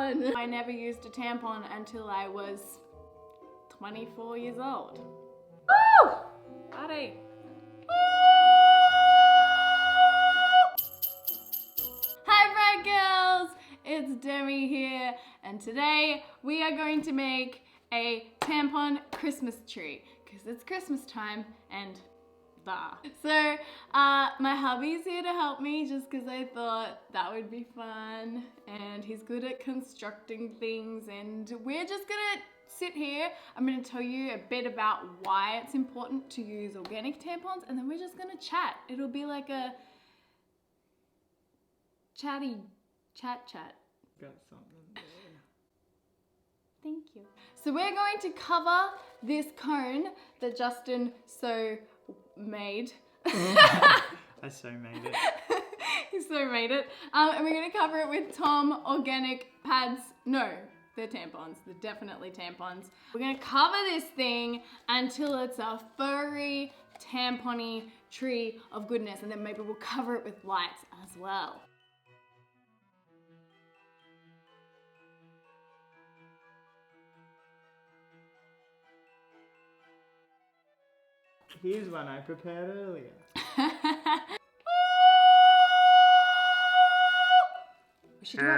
tampon. I never used a tampon until I was 24 years old. Woo! Party. Hi Frat Girls! It's Demi here, and today we are going to make a tampon Christmas tree because it's Christmas time and So my hubby's here to help me just because I thought that would be fun, and he's good at constructing things, and we're just gonna sit here. I'm gonna tell you a bit about why it's important to use organic tampons, and then we're just gonna chat. It'll be like a chat. Got something there. Thank you. So we're going to cover this cone that Justin made. I so made it. He so made it. And we're gonna cover it with Tom organic pads. No, they're tampons. They're definitely tampons. We're gonna cover this thing until it's a furry, tampon-y tree of goodness, and then maybe we'll cover it with lights as well. Here's one I prepared earlier. We should do it.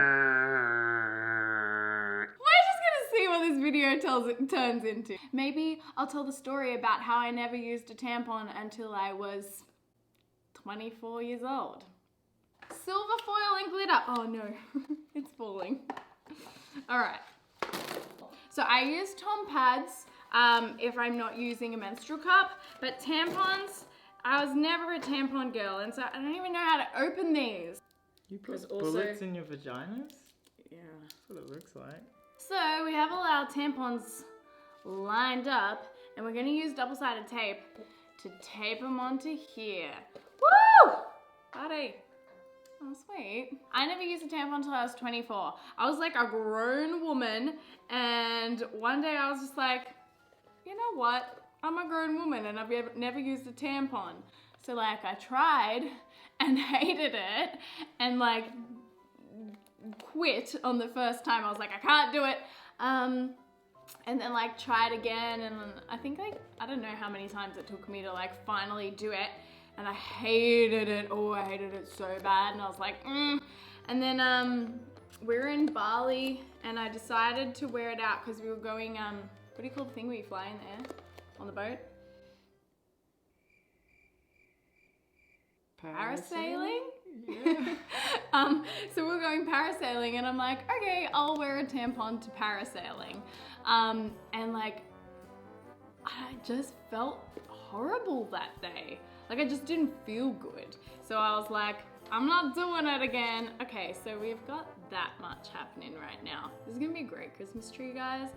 We're just gonna see what this video turns into. Maybe I'll tell the story about how I never used a tampon until I was 24 years old. Silver foil and glitter. Oh no, it's falling. All right. So I use Tom pads if I'm not using a menstrual cup, but tampons, I was never a tampon girl, and so I don't even know how to open these. You put bullets in your vaginas? Yeah. That's what it looks like. So we have all our tampons lined up, and we're gonna use double-sided tape to tape them onto here. Woo! Party. Oh, sweet. I never used a tampon until I was 24. I was like a grown woman, and one day I was just like, you know what? I'm a grown woman and I've never used a tampon. So like I tried and hated it and like quit on the first time. I was like, I can't do it. And then like tried again, and I think I don't know how many times it took me to like finally do it. And I hated it. Oh, I hated it so bad. And I was like, And then we were in Bali, and I decided to wear it out because we were going, what do you call the thing where you fly in the air on the boat? Parasailing? Yeah. So we're going parasailing, and I'm like, okay, I'll wear a tampon to parasailing. And like, I just felt horrible that day. Like I just didn't feel good. So I was like, I'm not doing it again. Okay, so we've got that much happening right now. This is gonna be a great Christmas tree, guys.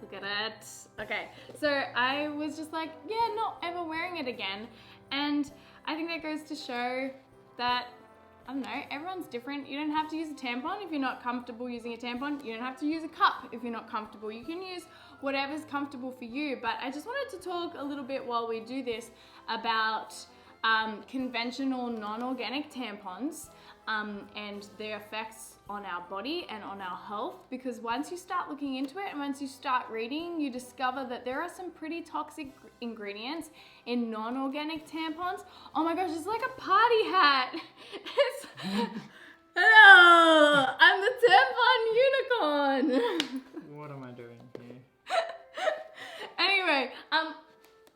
Look at it. Okay, so I was just like, yeah, not ever wearing it again. And I think that goes to show that, I don't know, everyone's different. You don't have to use a tampon if you're not comfortable using a tampon. You don't have to use a cup if you're not comfortable. You can use whatever's comfortable for you. But I just wanted to talk a little bit while we do this about conventional non-organic tampons and their effects on our body and on our health, because once you start looking into it and once you start reading, you discover that there are some pretty toxic ingredients in non-organic tampons. Oh my gosh, it's like a party hat. It's hello, I'm the tampon unicorn. What am I doing here? Anyway,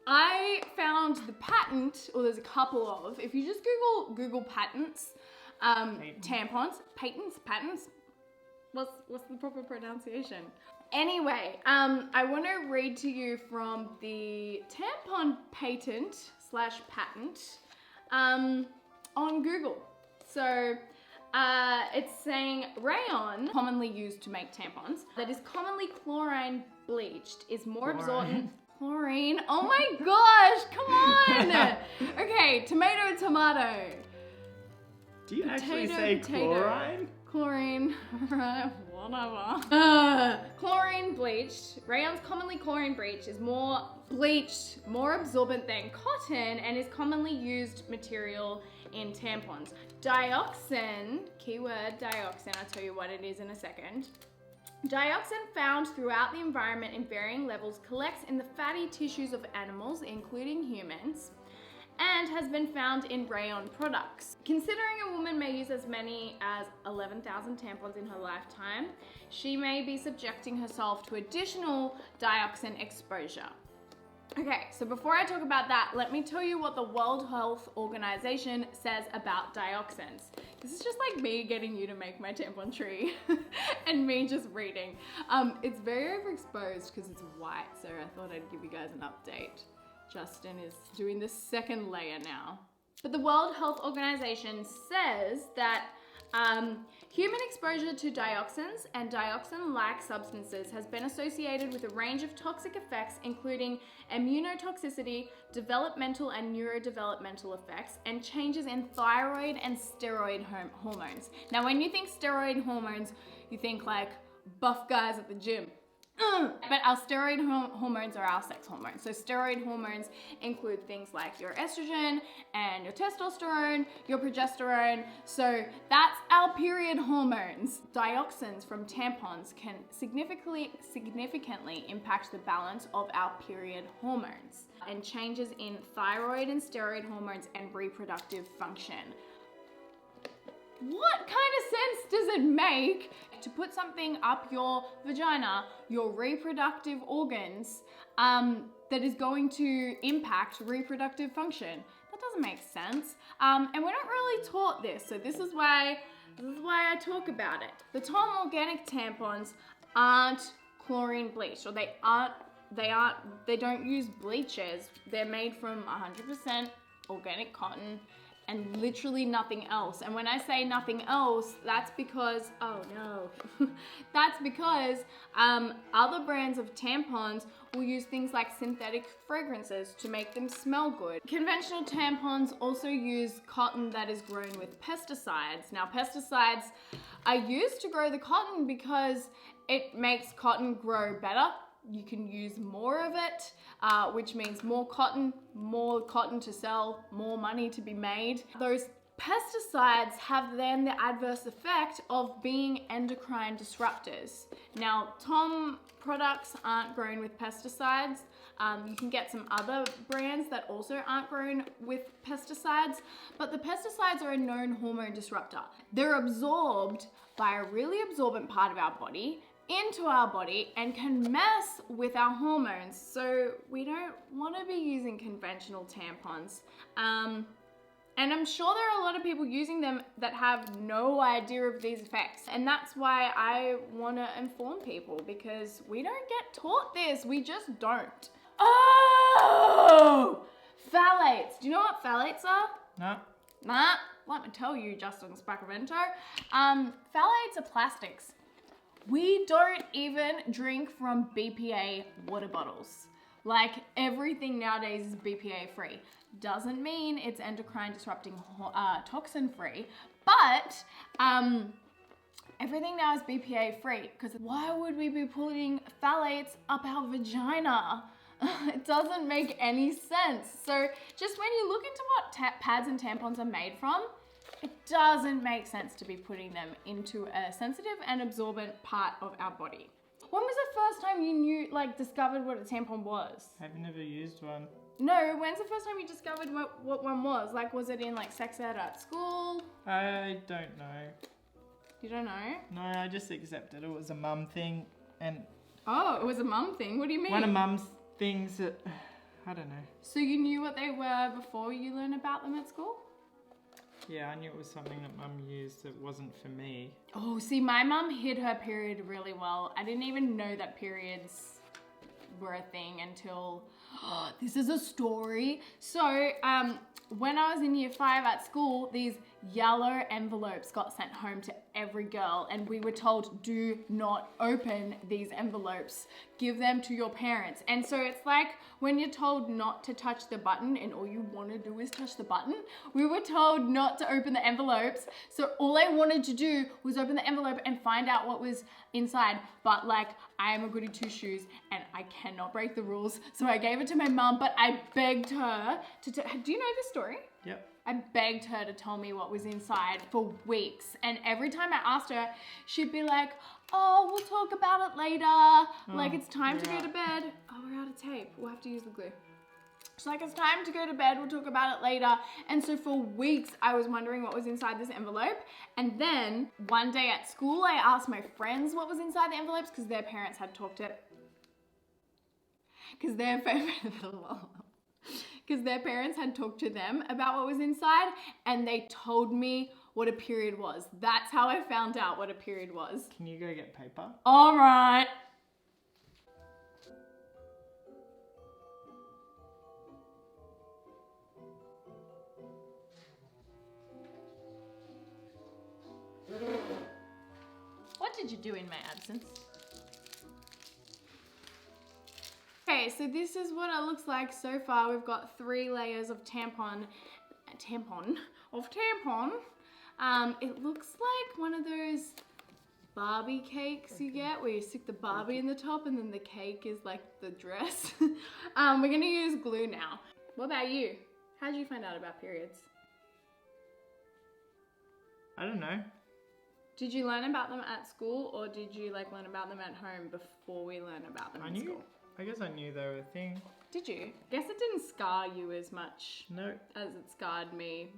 I found the patent, or there's a couple of, if you just Google patents, tampons, patents, what's the proper pronunciation? Anyway, I want to read to you from the tampon patent / patent on Google. So it's saying rayon, commonly used to make tampons, that is commonly chlorine bleached, is more absorbent. Chlorine. Oh my gosh, come on. Okay, tomato. Do you actually say chlorine? Chlorine, right, whatever. Chlorine bleached. Rayon's commonly chlorine bleached is more bleached, more absorbent than cotton, and is commonly used material in tampons. Dioxin, keyword dioxin, I'll tell you what it is in a second. Dioxin found throughout the environment in varying levels collects in the fatty tissues of animals, including humans, and has been found in rayon products. Considering a woman may use as many as 11,000 tampons in her lifetime, she may be subjecting herself to additional dioxin exposure. Okay, so before I talk about that, let me tell you what the World Health Organization says about dioxins. This is just like me getting you to make my tampon tree and me just reading. It's very overexposed because it's white, so I thought I'd give you guys an update. Justin is doing the second layer now. But the World Health Organization says that human exposure to dioxins and dioxin-like substances has been associated with a range of toxic effects, including immunotoxicity, developmental and neurodevelopmental effects, and changes in thyroid and steroid hormones. Now, when you think steroid hormones, you think like buff guys at the gym. But our steroid hormones are our sex hormones. So steroid hormones include things like your estrogen and your testosterone, your progesterone. So that's our period hormones. Dioxins from tampons can significantly impact the balance of our period hormones and changes in thyroid and steroid hormones and reproductive function. What kind of sense does it make to put something up your vagina, your reproductive organs, that is going to impact reproductive function? That doesn't make sense. And we're not really taught this, so this is why I talk about it. The Tom organic tampons aren't chlorine bleached, or they don't use bleachers. They're made from 100% organic cotton and literally nothing else. And when I say nothing else, that's because, oh no, that's because other brands of tampons will use things like synthetic fragrances to make them smell good. Conventional tampons also use cotton that is grown with pesticides. Now, pesticides are used to grow the cotton because it makes cotton grow better. You can use more of it, which means more cotton to sell, more money to be made. Those pesticides have then the adverse effect of being endocrine disruptors. Now, Tom products aren't grown with pesticides. You can get some other brands that also aren't grown with pesticides, but the pesticides are a known hormone disruptor. They're absorbed by a really absorbent part of our body into our body and can mess with our hormones. So we don't want to be using conventional tampons. And I'm sure there are a lot of people using them that have no idea of these effects. And that's why I want to inform people, because we don't get taught this. We just don't. Oh! Phthalates. Do you know what phthalates are? No. Nah. Let me tell you, Justin Spacavento. Phthalates are plastics. We don't even drink from BPA water bottles. Like, everything nowadays is BPA free. Doesn't mean it's endocrine disrupting toxin free, but everything now is BPA free, because why would we be putting phthalates up our vagina? It doesn't make any sense. So just when you look into what pads and tampons are made from, it doesn't make sense to be putting them into a sensitive and absorbent part of our body. When was the first time you discovered what a tampon was? I've never used one. No, when's the first time you discovered what one was? Like, was it in sex ed at school? I don't know. You don't know? No, I just accepted it was a mum thing, and... Oh, it was a mum thing? What do you mean? One of mum's things that... I don't know. So you knew what they were before you learned about them at school? Yeah, I knew it was something that mum used that wasn't for me. Oh, see, my mum hid her period really well. I didn't even know that periods were a thing until... this is a story. So, when I was in year 5 at school, these yellow envelopes got sent home to every girl, and we were told, do not open these envelopes. Give them to your parents. And so it's like when you're told not to touch the button and all you want to do is touch the button. We were told not to open the envelopes. So all I wanted to do was open the envelope and find out what was inside. But I am a goody two shoes and I cannot break the rules. So I gave it to my mum, but I begged her to... Do you know this story? Yep. I begged her to tell me what was inside for weeks. And every time I asked her, she'd be like, oh, we'll talk about it later. Like, it's time to go to bed. Oh, we're out of tape. We'll have to use the glue. She's like, it's time to go to bed. We'll talk about it later. And so for weeks, I was wondering what was inside this envelope. And then one day at school, I asked my friends what was inside the envelopes because their parents had talked to because their parents had talked to them about what was inside, and they told me what a period was. That's how I found out what a period was. Can you go get paper? All right. What did you do in my absence? Okay, so this is what it looks like so far. We've got 3 layers of tampon. It looks like one of those Barbie cakes you get where you stick the Barbie in the top and then the cake is like the dress. We're gonna use glue now. What about you? How did you find out about periods? I don't know. Did you learn about them at school or did you like learn about them at home before we learn about them in school? I guess I knew they were a thing. Did you? Guess it didn't scar you as much. No. As it scarred me.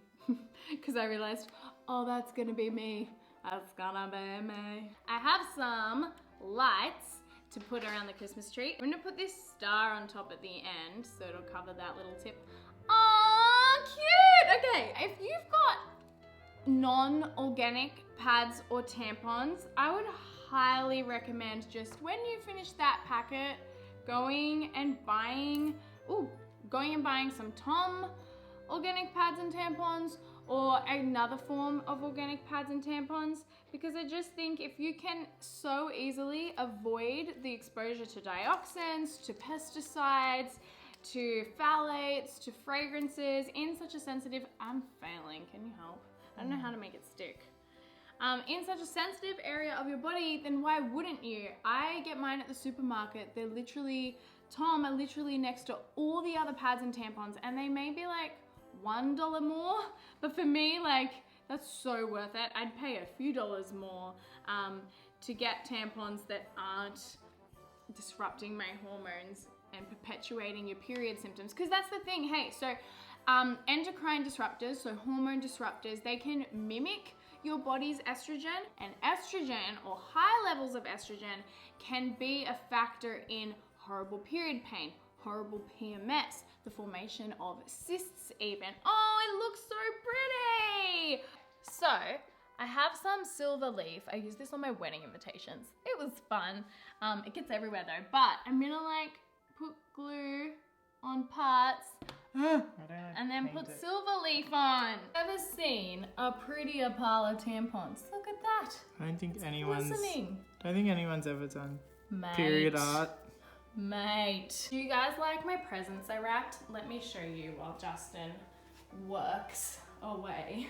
Because I realized, oh, that's gonna be me. That's gonna be me. I have some lights to put around the Christmas tree. I'm gonna put this star on top at the end so it'll cover that little tip. Oh, cute! Okay, if you've got non-organic pads or tampons, I would highly recommend just when you finish that packet, going and buying some Tom organic pads and tampons or another form of organic pads and tampons, because I just think if you can so easily avoid the exposure to dioxins, to pesticides, to phthalates, to fragrances in such a sensitive, I'm failing, can you help? I don't know how to make it stick. In such a sensitive area of your body, then why wouldn't you? I get mine at the supermarket. They're literally, Tom are literally next to all the other pads and tampons, and they may be like $1 more, but for me, like, that's so worth it. I'd pay a few dollars more to get tampons that aren't disrupting my hormones and perpetuating your period symptoms. Because that's the thing, hey, so endocrine disruptors, so hormone disruptors, they can mimic your body's estrogen, and estrogen or high levels of estrogen can be a factor in horrible period pain, horrible PMS, the formation of cysts even. Oh, it looks so pretty. So I have some silver leaf. I use this on my wedding invitations. It was fun. It gets everywhere though, but I'm gonna like put glue on parts and then put silver leaf on. Ever seen a prettier pile of tampons? Look at that. I don't think it's anyone's glistening. Ever done Mate. period art. Mate. Do you guys like my presents I wrapped? Let me show you while Justin works away.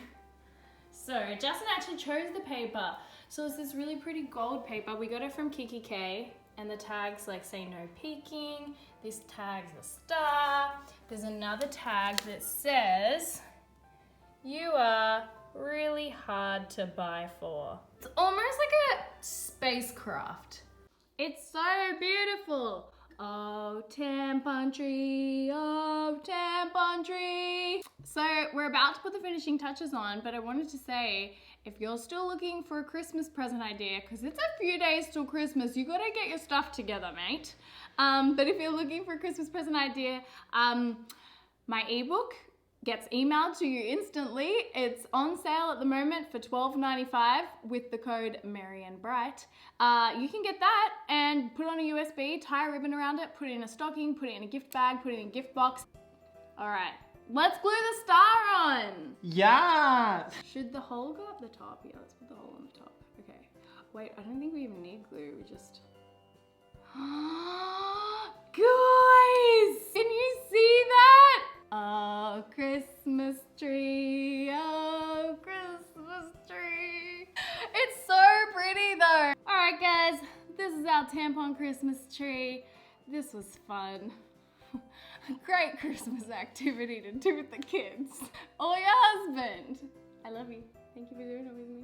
So Justin actually chose the paper. So it's this really pretty gold paper. We got it from Kiki K. And the tags like say no peeking. This tag's a star. There's another tag that says, you are really hard to buy for. It's almost like a spacecraft. It's so beautiful. Oh, tampon tree, oh, tampon tree. So we're about to put the finishing touches on, but I wanted to say, if you're still looking for a Christmas present idea, because it's a few days till Christmas, you gotta get your stuff together, mate. But if you're looking for a Christmas present idea, my ebook gets emailed to you instantly. It's on sale at the moment for $12.95 with the code MarianneBright. You can get that and put it on a USB, tie a ribbon around it, put it in a stocking, put it in a gift bag, put it in a gift box. All right, let's glue the star on. Yeah. Should the hole go up the top? Yeah, let's put the hole on the top. Okay. Wait, I don't think we even need glue. We just... Guys, can you see that? Oh, Christmas tree, oh, Christmas tree. It's so pretty though. All right, guys, this is our tampon Christmas tree. This was fun. great Christmas activity to do with the kids. Or your husband. I love you. Thank you for doing it with me.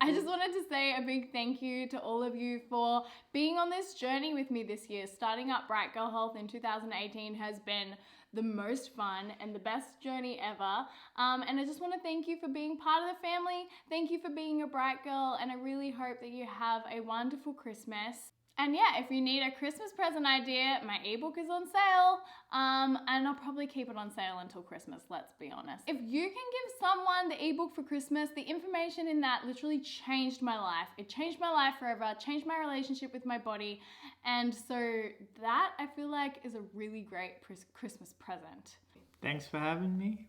I just wanted to say a big thank you to all of you for being on this journey with me this year. Starting up Bright Girl Health in 2018 has been the most fun and the best journey ever. And I just want to thank you for being part of the family. Thank you for being a Bright Girl, and I really hope that you have a wonderful Christmas. And yeah, if you need a Christmas present idea, my ebook is on sale, and I'll probably keep it on sale until Christmas, let's be honest. If you can give someone the ebook for Christmas, the information in that literally changed my life. It changed my life forever, changed my relationship with my body, and so that I feel like is a really great Christmas present. Thanks for having me.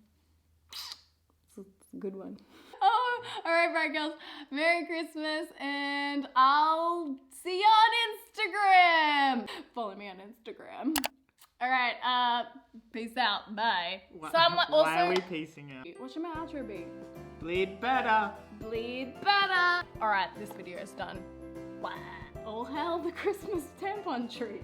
It's a good one. Oh, all right, Bright Girls. Merry Christmas, and I'll see you on Instagram. Follow me on Instagram. All right, peace out. Bye. Why are we peacing out? What should my outro be? Bleed better. Bleed better. All right, this video is done. All hail the Christmas tampon tree.